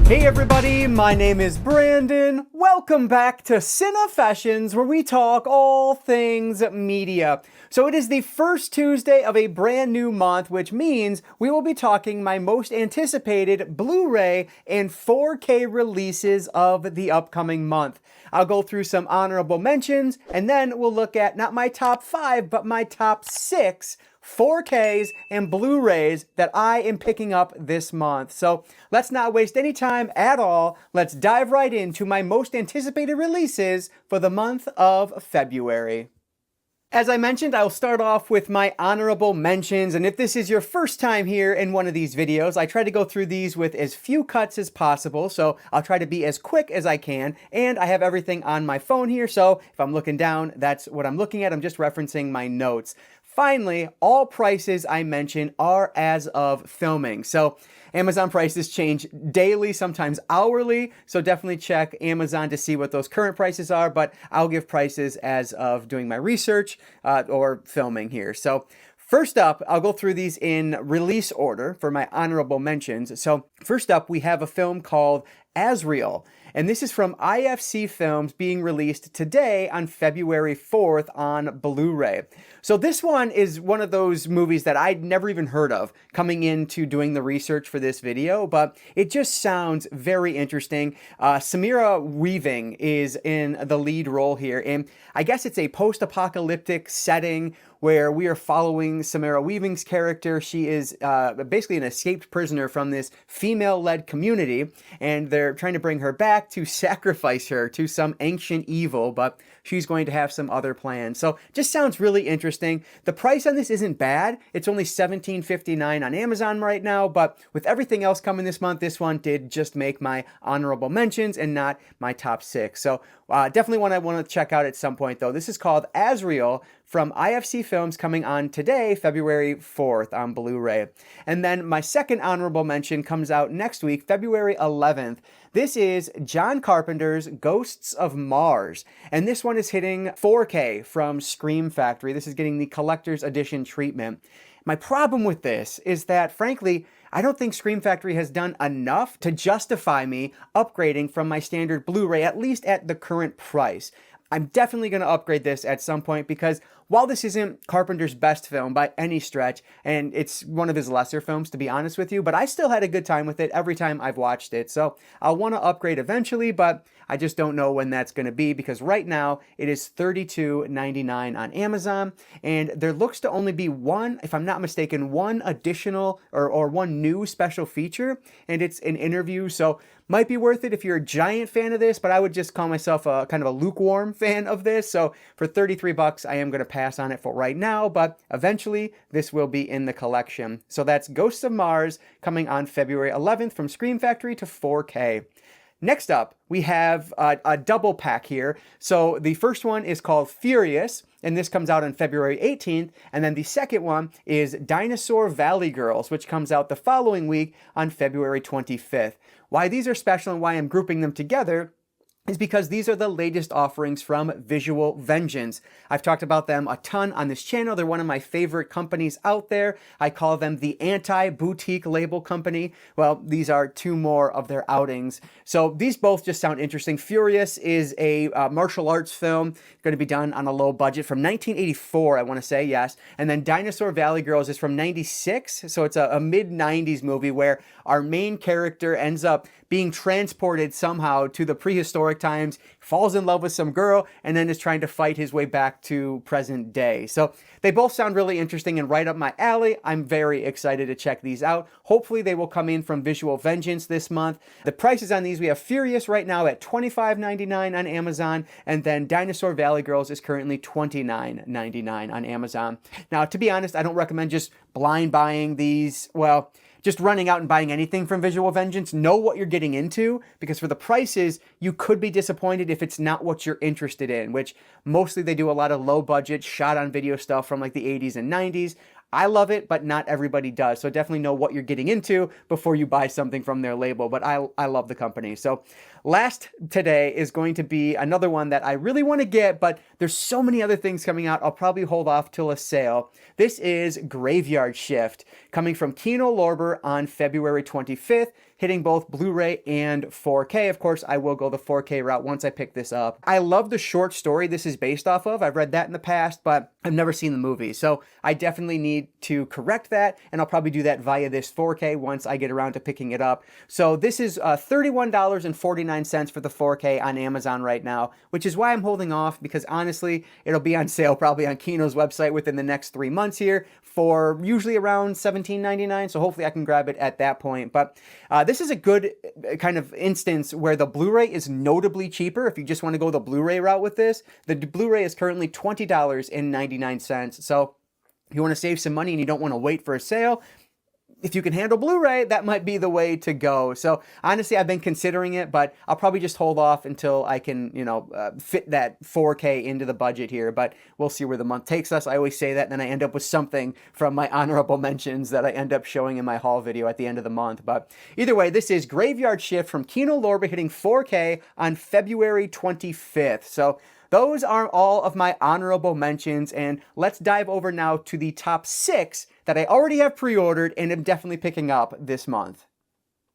Hey everybody, my name is Brandon. Welcome back to Cinefessions, where we talk all things media. So it is the first Tuesday of a brand new month, which means we will be talking my most anticipated Blu-ray and 4K releases of the upcoming month. I'll go through some honorable mentions, and then we'll look at not my top 5, but my top 6 4Ks and Blu-rays that I am picking up this month. So let's not waste any time at all. Let's dive right into my most anticipated releases for the month of February. As I mentioned, I'll start off with my honorable mentions, and if this is your first time here in one of these videos, I try to go through these with as few cuts as possible, so I'll try to be as quick as I can, and I have everything on my phone here, so if I'm looking down, that's what I'm looking at. I'm just referencing my notes. Finally, all prices I mention are as of filming. So Amazon prices change daily, sometimes hourly. So definitely check Amazon to see what those current prices are. But I'll give prices as of doing my research or filming here. So first up, I'll go through these in release order for my honorable mentions. So first up, we have a film called Azrael. And this is from IFC Films, being released today on February 4th on Blu-ray. So this one is one of those movies that I'd never even heard of coming into doing the research for this video, but it just sounds very interesting. Samira Weaving is in the lead role here, and I guess it's a post-apocalyptic setting where we are following Samira Weaving's character. She is basically an escaped prisoner from this female-led community, and they're trying to bring her back to sacrifice her to some ancient evil, but she's going to have some other plans. So just sounds really interesting. The price on this isn't bad. It's only $17.59 on Amazon right now, but with everything else coming this month, this one did just make my honorable mentions and not my top 6. So definitely one I want to check out at some point, though. This is called Azrael from IFC Films, coming on today, February 4th on Blu-ray. And then my second honorable mention comes out next week, February 11th. This is John Carpenter's Ghosts of Mars. And this one is hitting 4K from Scream Factory. This is getting the collector's edition treatment. My problem with this is that, frankly, I don't think Scream Factory has done enough to justify me upgrading from my standard Blu-ray, at least at the current price. I'm definitely going to upgrade this at some point because while this isn't Carpenter's best film by any stretch, and it's one of his lesser films, to be honest with you, but I still had a good time with it every time I've watched it. So I'll want to upgrade eventually, but I just don't know when that's going to be because right now it is $32.99 on Amazon, and there looks to only be one, if I'm not mistaken, one additional or one new special feature, and it's an interview. So might be worth it if you're a giant fan of this, but I would just call myself a kind of a lukewarm fan of this. So for $33, I am going to pass on it for right now, but eventually this will be in the collection. So that's Ghosts of Mars coming on February 11th from Scream Factory to 4K. Next up, we have a double pack here. So the first one is called Furious, and this comes out on February 18th. And then the second one is Dinosaur Valley Girls, which comes out the following week on February 25th. Why these are special and why I'm grouping them together is because these are the latest offerings from Visual Vengeance. I've talked about them a ton on this channel. They're one of my favorite companies out there. I call them the anti-boutique label company. Well, these are two more of their outings. So these both just sound interesting. Furious is a martial arts film going to be done on a low budget from 1984, I want to say, yes. And then Dinosaur Valley Girls is from 96. So it's a mid-90s movie where our main character ends up being transported somehow to the prehistoric times, falls in love with some girl, and then is trying to fight his way back to present day. So they both sound really interesting and right up my alley. I'm very excited to check these out. Hopefully they will come in from Visual Vengeance this month. The prices on these, we have Furious right now at $25.99 on Amazon, and then Dinosaur Valley Girls is currently $29.99 on Amazon. Now, to be honest, I don't recommend just blind buying these. Well, just running out and buying anything from Visual Vengeance. Know what you're getting into, because for the prices, you could be disappointed if it's not what you're interested in, which mostly they do a lot of low budget shot on video stuff from like the 80s and 90s. I love it, but not everybody does. So definitely know what you're getting into before you buy something from their label. But I love the company. So last today is going to be another one that I really want to get, but there's so many other things coming out, I'll probably hold off till a sale. This is Graveyard Shift, coming from Kino Lorber on February 25th, hitting both Blu-ray and 4K. Of course, I will go the 4K route once I pick this up. I love the short story this is based off of. I've read that in the past, but I've never seen the movie. So I definitely need to correct that, and I'll probably do that via this 4K once I get around to picking it up. So this is $31.49 for the 4K on Amazon right now, which is why I'm holding off, because honestly, it'll be on sale probably on Kino's website within the next 3 months here for usually around $17.99. So hopefully I can grab it at that point. But this is a good kind of instance where the Blu-ray is notably cheaper. If you just want to go the Blu-ray route with this, the Blu-ray is currently $20.99. So if you want to save some money and you don't want to wait for a sale, if you can handle Blu-ray, that might be the way to go. So honestly, I've been considering it, but I'll probably just hold off until I can, fit that 4K into the budget here. But we'll see where the month takes us. I always say that, and then I end up with something from my honorable mentions that I end up showing in my haul video at the end of the month. But either way, this is Graveyard Shift from Kino Lorber, hitting 4K on February 25th. So those are all of my honorable mentions, and let's dive over now to the top 6 that I already have pre-ordered and am definitely picking up this month.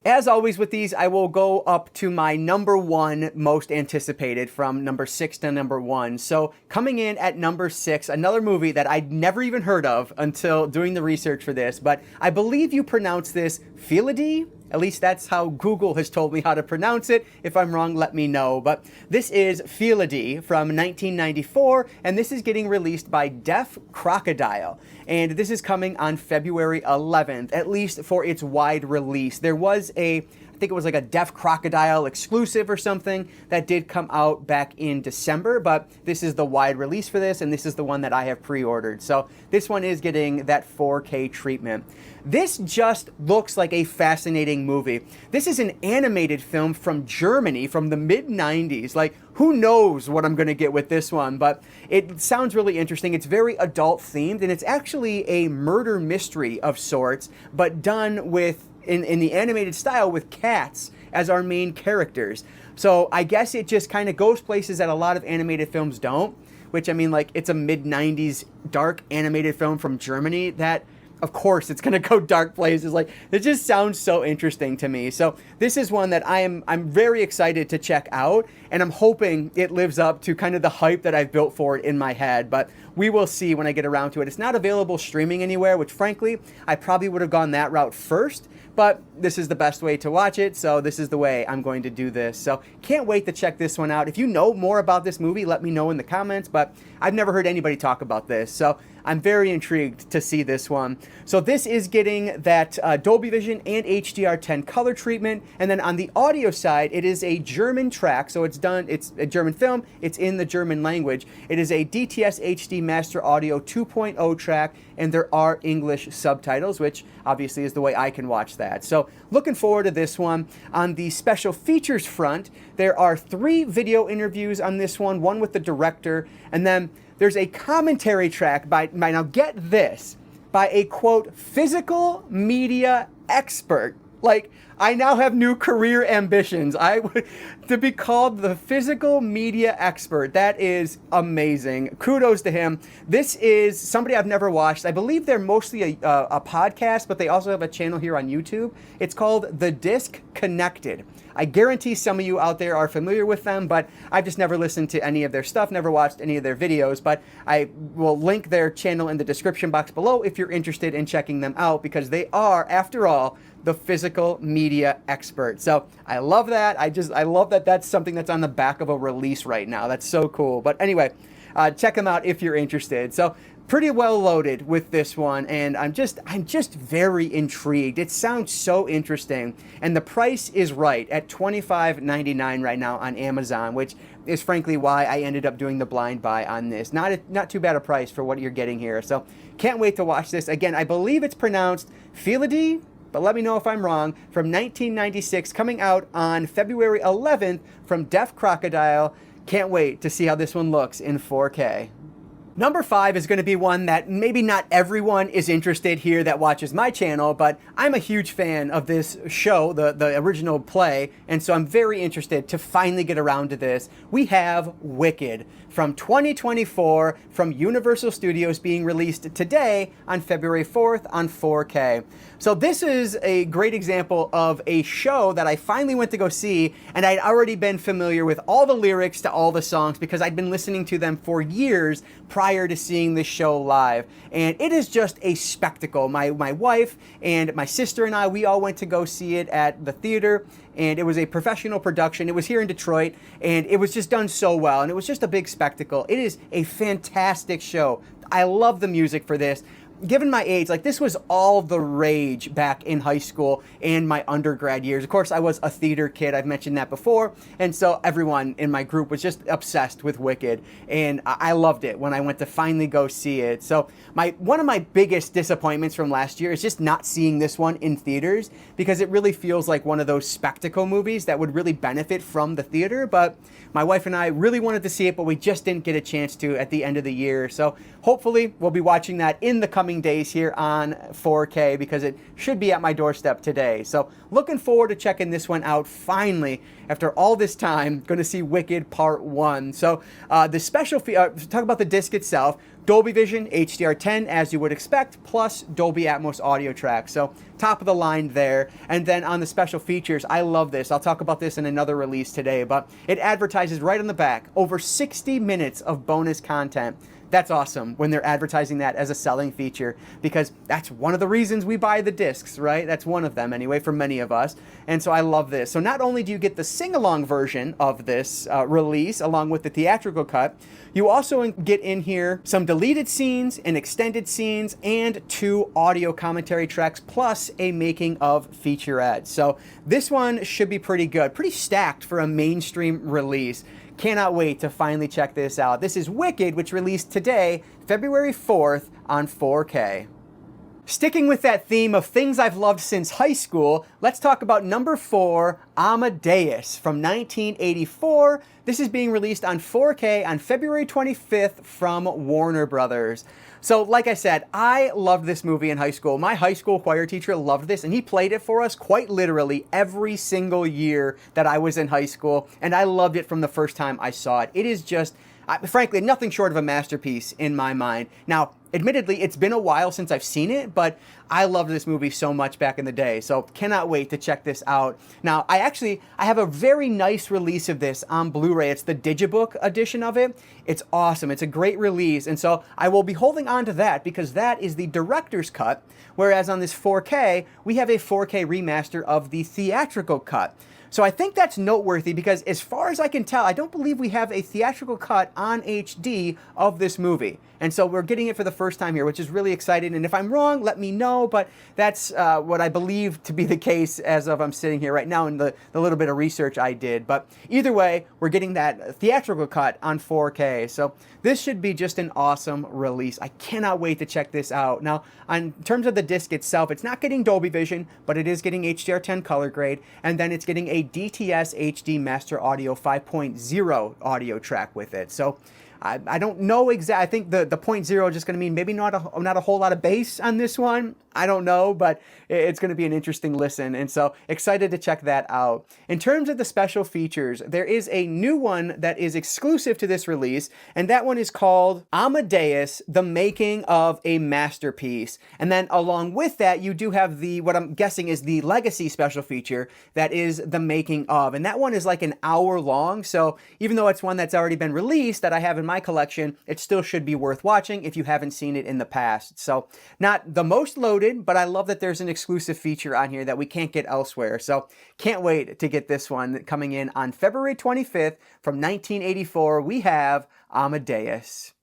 As always with these, I will go up to my number 1 most anticipated from number 6 to number 1. So coming in at number 6, another movie that I'd never even heard of until doing the research for this, but I believe you pronounce this Philidee. At least that's how Google has told me how to pronounce it. If I'm wrong, let me know. But this is Philidee from 1994, and this is getting released by Deaf Crocodile. And this is coming on February 11th, at least for its wide release. There was I think it was like a Deaf Crocodile exclusive or something that did come out back in December, but this is the wide release for this, and this is the one that I have pre-ordered. So this one is getting that 4K treatment. This just looks like a fascinating movie. This is an animated film from Germany from the mid-90s. Like, who knows what I'm going to get with this one, but it sounds really interesting. It's very adult themed, and it's actually a murder mystery of sorts, but done with in the animated style with cats as our main characters. So I guess it just kind of goes places that a lot of animated films don't, which, I mean, like, it's a mid-90s dark animated film from Germany that, of course, it's going to go dark places. Like, it just sounds so interesting to me. So this is one that I'm very excited to check out, and I'm hoping it lives up to kind of the hype that I've built for it in my head, but we will see when I get around to it. It's not available streaming anywhere, which frankly, I probably would have gone that route first, but this is the best way to watch it, so this is the way I'm going to do this. So can't wait to check this one out. If you know more about this movie, let me know in the comments, but I've never heard anybody talk about this, so I'm very intrigued to see this one. So this is getting that Dolby Vision and HDR10 color treatment, and then on the audio side, it is a German track, so it's a German film, it's in the German language. It is a DTS HD Master Audio 2.0 track, and there are English subtitles, which obviously is the way I can watch that. So looking forward to this one. On the special features front, there are 3 video interviews on this one with the director, and then there's a commentary track by now get this, by a, quote, physical media expert. Like, I now have new career ambitions. To be called the physical media expert, that is amazing. Kudos to him. This is somebody I've never watched. I believe they're mostly a podcast, but they also have a channel here on YouTube. It's called The Disc Connected. I guarantee some of you out there are familiar with them, but I've just never listened to any of their stuff, never watched any of their videos, but I will link their channel in the description box below if you're interested in checking them out, because they are, after all, the physical media expert. So I love that. I love that that's something that's on the back of a release right now. That's so cool. But anyway, check them out if you're interested. So pretty well loaded with this one, and I'm just very intrigued. It sounds so interesting, and the price is right at $25.99 right now on Amazon, which is frankly why I ended up doing the blind buy on this. Not too bad a price for what you're getting here. So can't wait to watch this. Again, I believe it's pronounced Philidee, but let me know if I'm wrong, from 1996, coming out on February 11th from Deaf Crocodile. Can't wait to see how this one looks in 4K. Number 5 is going to be one that maybe not everyone is interested here that watches my channel, but I'm a huge fan of this show, the original play, and so I'm very interested to finally get around to this. We have Wicked from 2024 from Universal Studios being released today on February 4th on 4K. So this is a great example of a show that I finally went to go see, and I'd already been familiar with all the lyrics to all the songs because I'd been listening to them for years prior to seeing this show live. And it is just a spectacle. My wife and my sister and I, we all went to go see it at the theater, and it was a professional production. It was here in Detroit, and it was just done so well, and it was just a big spectacle. It is a fantastic show. I love the music for this. Given my age, like, this was all the rage back in high school and my undergrad years. Of course, I was a theater kid. I've mentioned that before. And so everyone in my group was just obsessed with Wicked. And I loved it when I went to finally go see it. So one of my biggest disappointments from last year is just not seeing this one in theaters, because it really feels like one of those spectacle movies that would really benefit from the theater. But my wife and I really wanted to see it, but we just didn't get a chance to at the end of the year. So hopefully we'll be watching that in the coming days here on 4K, because it should be at my doorstep today. So looking forward to checking this one out finally after all this time. Going to see Wicked Part 1. So the special talk about the disc itself. Dolby Vision, HDR10 as you would expect, plus Dolby Atmos audio track. So top of the line there. And then on the special features, I love this. I'll talk about this in another release today, but it advertises right on the back over 60 minutes of bonus content. That's awesome when they're advertising that as a selling feature, because that's one of the reasons we buy the discs, right? That's one of them anyway for many of us. And so I love this. So not only do you get the sing-along version of this release along with the theatrical cut, you also get in here some deleted scenes and extended scenes and 2 audio commentary tracks plus a making of featurette. So this one should be pretty good, pretty stacked for a mainstream release. Cannot wait to finally check this out. This is Wicked, which released today, February 4th on 4K. Sticking with that theme of things I've loved since high school, let's talk about number 4, Amadeus from 1984. This is being released on 4K on February 25th from Warner Brothers. So like I said, I loved this movie in high school. My high school choir teacher loved this, and he played it for us quite literally every single year that I was in high school, and I loved it from the first time I saw it. It is just, frankly, nothing short of a masterpiece in my mind. Now, admittedly, it's been a while since I've seen it, but I loved this movie so much back in the day, so cannot wait to check this out. Now, I have a very nice release of this on Blu-ray. It's the Digibook edition of it. It's awesome. It's a great release, and so I will be holding on to that because that is the director's cut, whereas on this 4K, we have a 4K remaster of the theatrical cut. So I think that's noteworthy because as far as I can tell, I don't believe we have a theatrical cut on HD of this movie. And so we're getting it for the first time here, which is really exciting. And if I'm wrong, let me know, but that's what I believe to be the case as of I'm sitting here right now in the little bit of research I did. But either way, we're getting that theatrical cut on 4K. So this should be just an awesome release. I cannot wait to check this out. Now, in terms of the disc itself, it's not getting Dolby Vision, but it is getting HDR10 color grade, and then it's getting a DTS HD Master Audio 5.0 audio track with it. So I don't know exactly. I think the 0.0 is just going to mean maybe not a whole lot of bass on this one. I don't know, but it's going to be an interesting listen, and so excited to check that out. In terms of the special features, there is a new one that is exclusive to this release, and that one is called Amadeus, the Making of a Masterpiece. And then along with that, you do have what I'm guessing is the Legacy special feature that is the Making of, and that one is like an hour long, so even though it's one that's already been released that I have in my collection, it still should be worth watching if you haven't seen it in the past. So not the most loaded, but I love that there's an exclusive feature on here that we can't get elsewhere. So can't wait to get this one coming in on February 25th from 1984. We have Amadeus.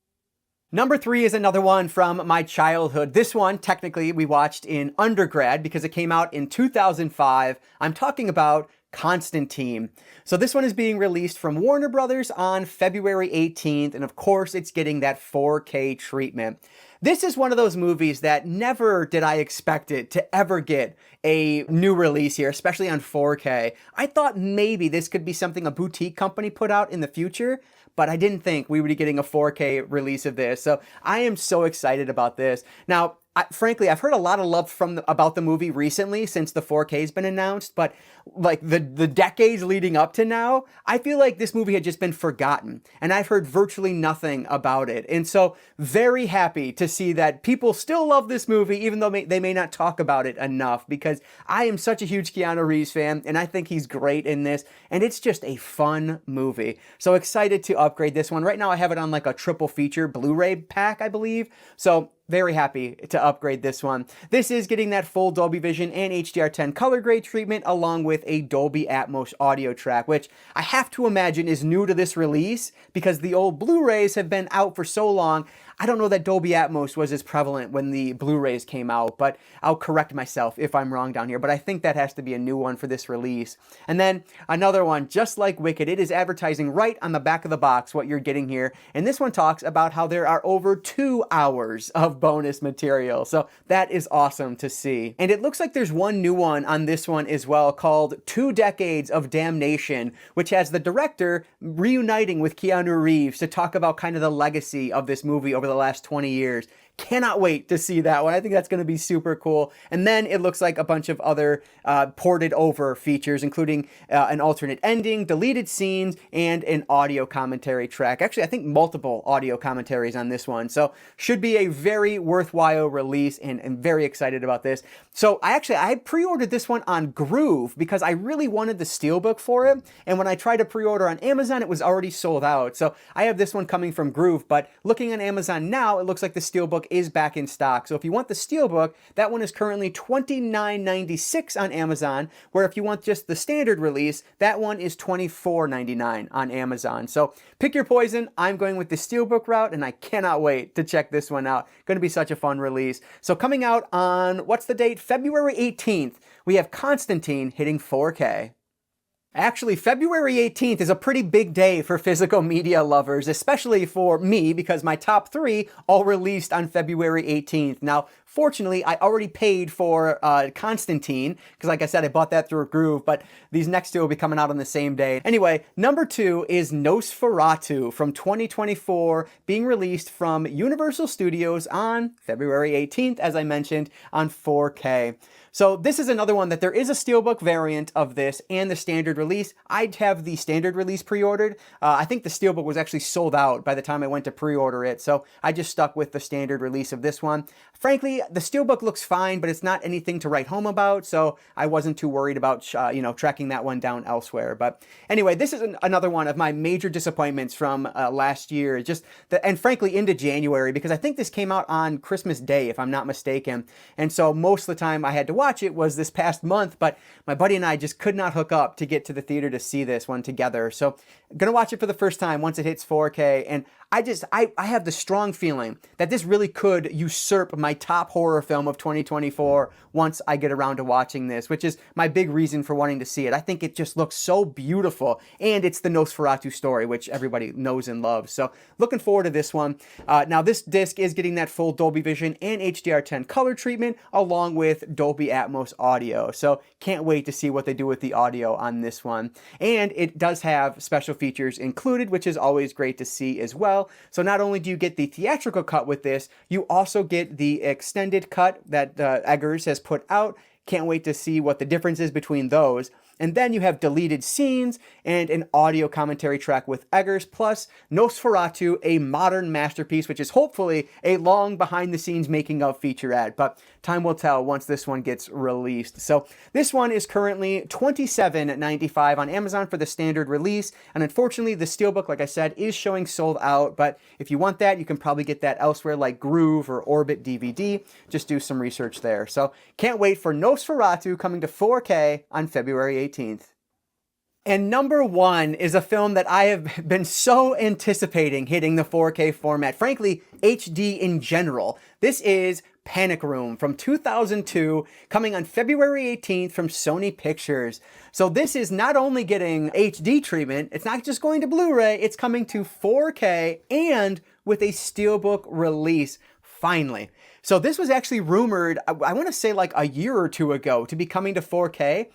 Number 3 is another one from my childhood. This one, technically, we watched in undergrad because it came out in 2005. I'm talking about Constantine. So this one is being released from Warner Brothers on February 18th, and of course it's getting that 4K treatment. This is one of those movies that never did I expect it to ever get a new release here, especially on 4K. I thought maybe this could be something a boutique company put out in the future, but I didn't think we would be getting a 4K release of this. So I am so excited about this. Now, frankly, I've heard a lot of love about the movie recently since the 4K has been announced, but like the decades leading up to now, I feel like this movie had just been forgotten, and I've heard virtually nothing about it. And so very happy to see that people still love this movie, even though they may not talk about it enough, because I am such a huge Keanu Reeves fan, and I think he's great in this, and it's just a fun movie. So excited to upgrade this one. Right now I have it on like a triple feature Blu-ray pack, I believe. So very happy to upgrade this one. This is getting that full Dolby Vision and HDR10 color grade treatment along with a Dolby Atmos audio track, which I have to imagine is new to this release because the old Blu-rays have been out for so long. I don't know that Dolby Atmos was as prevalent when the Blu-rays came out, but I'll correct myself if I'm wrong down here. But I think that has to be a new one for this release. And then another one, just like Wicked, it is advertising right on the back of the box what you're getting here. And this one talks about how there are over 2 hours of bonus material. So that is awesome to see. And it looks like there's one new one on this one as well called 2 Decades of Damnation, which has the director reuniting with Keanu Reeves to talk about kind of the legacy of this movie over the last 20 years. Cannot wait to see that one. I think that's going to be super cool. And then it looks like a bunch of other ported over features, including an alternate ending, deleted scenes, and an audio commentary track. Actually, I think multiple audio commentaries on this one. So should be a very worthwhile release, and I'm very excited about this. So I pre-ordered this one on Groove because I really wanted the steelbook for it. And when I tried to pre-order on Amazon, it was already sold out. So I have this one coming from Groove, but looking on Amazon now, it looks like the steelbook is back in stock. So if you want the steelbook, that one is currently $29.96 on Amazon, where if you want just the standard release, that one is $24.99 on Amazon. So pick your poison. I'm going with the steelbook route, and I cannot wait to check this one out. Going to be such a fun release. So coming out on, what's the date? February 18th, we have Constantine hitting 4K. Actually, February 18th is a pretty big day for physical media lovers, especially for me, because my top 3 all released on February 18th. Now, fortunately, I already paid for Constantine, because like I said, I bought that through a Groove, but these next 2 will be coming out on the same day. Anyway, number 2 is Nosferatu from 2024, being released from Universal Studios on February 18th, as I mentioned, on 4K. So this is another one that there is a steelbook variant of this and the standard release. I'd have the standard release pre-ordered. I think the steelbook was actually sold out by the time I went to pre-order it, so I just stuck with the standard release of this one. Frankly, the steelbook looks fine, but it's not anything to write home about, so I wasn't too worried about tracking that one down elsewhere. But anyway, this is another one of my major disappointments from last year, and frankly into January, because I think this came out on Christmas Day, if I'm not mistaken, and so most of the time I had to watch it was this past month, but my buddy and I just could not hook up to get to the theater to see this one together. So I'm gonna watch it for the first time once it hits 4K, and I have the strong feeling that this really could usurp my top horror film of 2024 once I get around to watching this, which is my big reason for wanting to see it. I think it just looks so beautiful, and it's the Nosferatu story, which everybody knows and loves. So looking forward to this one. Now this disc is getting that full Dolby Vision and HDR10 color treatment along with Dolby Atmos audio. So can't wait to see what they do with the audio on this one. And it does have special features included, which is always great to see as well. So not only do you get the theatrical cut with this, you also get the extended cut that Eggers has put out. Can't wait to see what the difference is between those. And then you have deleted scenes and an audio commentary track with Eggers, plus Nosferatu, a modern masterpiece, which is hopefully a long behind-the-scenes making-of featurette. But time will tell once this one gets released. So this one is currently $27.95 on Amazon for the standard release. And unfortunately, the steelbook, like I said, is showing sold out. But if you want that, you can probably get that elsewhere like Groove or Orbit DVD. Just do some research there. So can't wait for Nosferatu coming to 4K on February 18th. And number 1 is a film that I have been so anticipating hitting the 4K format, frankly, HD in general. This is Panic Room from 2002, coming on February 18th from Sony Pictures. So this is not only getting HD treatment, it's not just going to Blu-ray, it's coming to 4K and with a steelbook release, finally. So this was actually rumored, I want to say like a year or 2 ago, to be coming to 4K.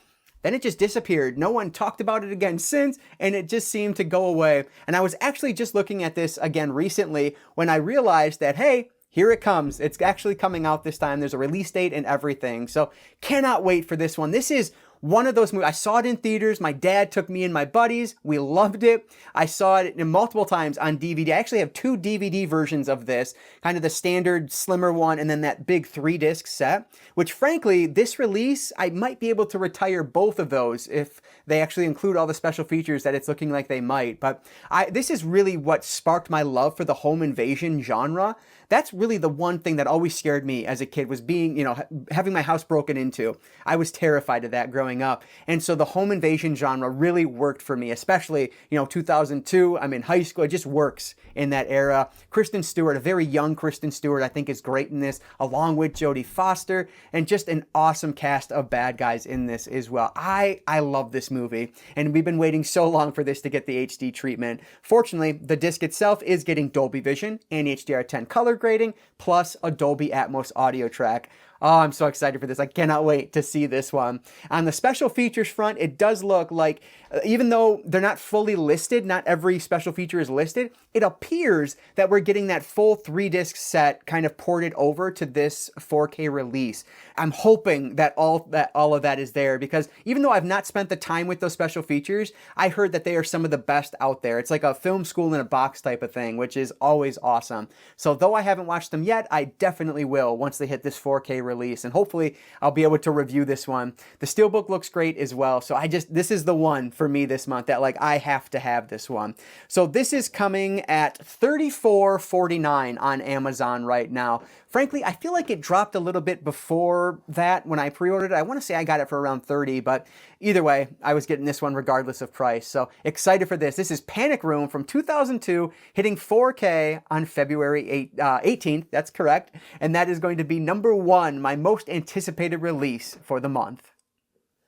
then it just disappeared. No one talked about it again since, and it just seemed to go away. And I was actually just looking at this again recently when I realized that, hey, here it comes. It's actually coming out this time. There's a release date and everything. So cannot wait for this one. This is one of those movies. I saw it in theaters. My dad took me and my buddies. We loved it. I saw it multiple times on DVD. I actually have 2 DVD versions of this, kind of the standard slimmer one and then that big 3-disc set, which frankly, this release, I might be able to retire both of those if they actually include all the special features that it's looking like they might. But this is really what sparked my love for the home invasion genre. That's really the one thing that always scared me as a kid, was being, having my house broken into. I was terrified of that growing up. And so the home invasion genre really worked for me, especially, 2002. I'm in high school. It just works in that era. Kristen Stewart, a very young Kristen Stewart, I think is great in this, along with Jodie Foster, and just an awesome cast of bad guys in this as well. I love this movie, and we've been waiting so long for this to get the HD treatment. Fortunately, the disc itself is getting Dolby Vision and HDR10 color grading, plus a Dolby Atmos audio track. Oh, I'm so excited for this. I cannot wait to see this one. On the special features front, it does look like, even though they're not fully listed, not every special feature is listed, it appears that we're getting that full 3-disc set kind of ported over to this 4K release. I'm hoping that all of that is there, because even though I've not spent the time with those special features, I heard that they are some of the best out there. It's like a film school in a box type of thing, which is always awesome. So though I haven't watched them yet, I definitely will once they hit this 4K release, and hopefully I'll be able to review this one. The Steelbook looks great as well, so this is the one for me this month that I have to have this one. So this is coming at $34.49 on Amazon right now. Frankly, I feel like it dropped a little bit before that when I pre-ordered it. I want to say I got it for around $30, but either way, I was getting this one regardless of price. So excited for this. This is Panic Room from 2002, hitting 4K on February 18th. That's correct. And that is going to be number 1, my most anticipated release for the month.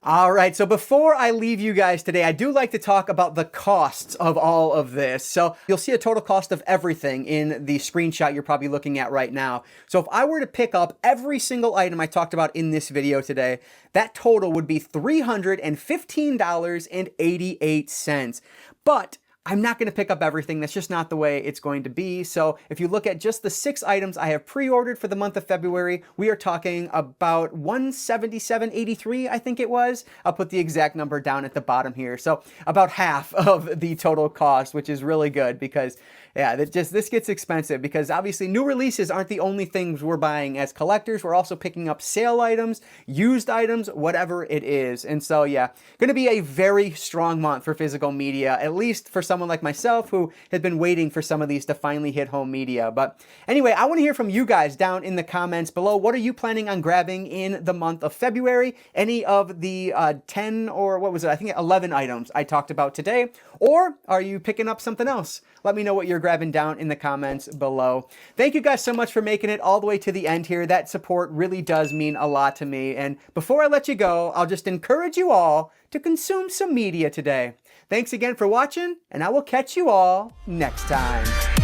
All right, so before I leave you guys today, I do like to talk about the costs of all of this. So you'll see a total cost of everything in the screenshot you're probably looking at right now. So if I were to pick up every single item I talked about in this video today, that total would be $315.88. But I'm not going to pick up everything. That's just not the way it's going to be. So if you look at just the 6 items I have pre-ordered for the month of February, we are talking about $177.83, I think it was. I'll put the exact number down at the bottom here. So about half of the total cost, which is really good because, yeah, this gets expensive, because obviously new releases aren't the only things we're buying as collectors. We're also picking up sale items, used items, whatever it is. And so, yeah, going to be a very strong month for physical media, at least for someone like myself who has been waiting for some of these to finally hit home media. But anyway, I want to hear from you guys down in the comments below. What are you planning on grabbing in the month of February? Any of the 10 or what was it? I think 11 items I talked about today. Or are you picking up something else? Let me know what you're grabbing down in the comments below. Thank you guys so much for making it all the way to the end here. That support really does mean a lot to me. And before I let you go, I'll just encourage you all to consume some media today. Thanks again for watching, and I will catch you all next time.